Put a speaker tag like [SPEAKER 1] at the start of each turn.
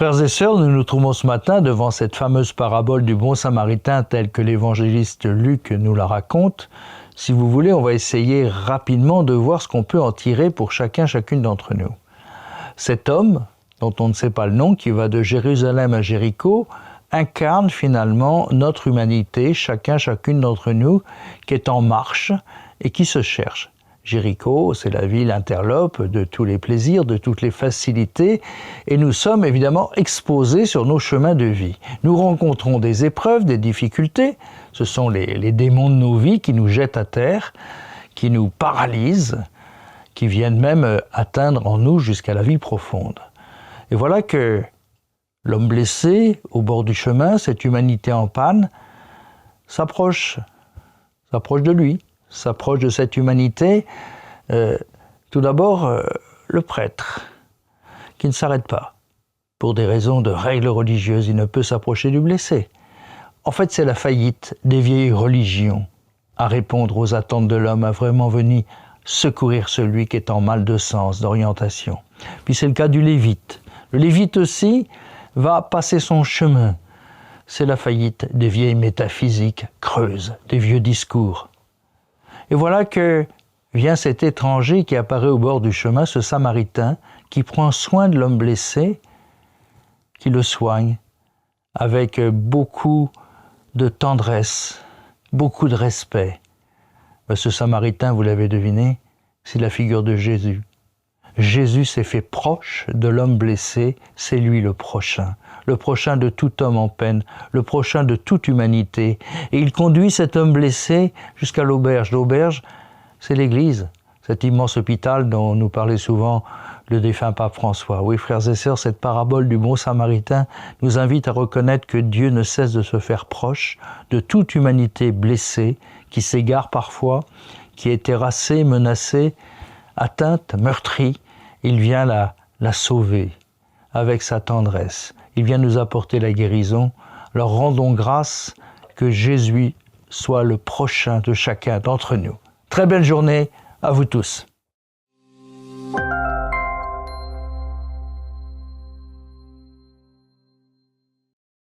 [SPEAKER 1] Frères et sœurs, nous nous trouvons ce matin devant cette fameuse parabole du bon samaritain telle que l'évangéliste Luc nous la raconte. Si vous voulez, on va essayer rapidement de voir ce qu'on peut en tirer pour chacune d'entre nous. Cet homme, dont on ne sait pas le nom, qui va de Jérusalem à Jéricho, incarne finalement notre humanité, chacune d'entre nous, qui est en marche et qui se cherche. Jéricho, c'est la ville interlope de tous les plaisirs, de toutes les facilités, et nous sommes évidemment exposés sur nos chemins de vie. Nous rencontrons des épreuves, des difficultés, ce sont les démons de nos vies qui nous jettent à terre, qui nous paralysent, qui viennent même atteindre en nous jusqu'à la vie profonde. Et voilà que l'homme blessé, au bord du chemin, cette humanité en panne, s'approche de lui. S'approche de cette humanité, tout d'abord le prêtre, qui ne s'arrête pas. Pour des raisons de règles religieuses, il ne peut s'approcher du blessé. En fait, c'est la faillite des vieilles religions à répondre aux attentes de l'homme, à vraiment venir secourir celui qui est en mal de sens, d'orientation. Puis c'est le cas du Lévite. Le Lévite aussi va passer son chemin. C'est la faillite des vieilles métaphysiques creuses, des vieux discours. Et voilà que vient cet étranger qui apparaît au bord du chemin, ce Samaritain, qui prend soin de l'homme blessé, qui le soigne avec beaucoup de tendresse, beaucoup de respect. Ce Samaritain, vous l'avez deviné, c'est la figure de Jésus. Jésus s'est fait proche de l'homme blessé, c'est lui le prochain de tout homme en peine, le prochain de toute humanité. Et il conduit cet homme blessé jusqu'à l'auberge. L'auberge, c'est l'Église, cet immense hôpital dont nous parlait souvent le défunt pape François. Oui, frères et sœurs, cette parabole du bon samaritain nous invite à reconnaître que Dieu ne cesse de se faire proche de toute humanité blessée, qui s'égare parfois, qui est terrassée, menacée, atteinte, meurtrie. Il vient la sauver avec sa tendresse. Il vient nous apporter la guérison. Alors rendons grâce que Jésus soit le prochain de chacun d'entre nous. Très belle journée à vous tous.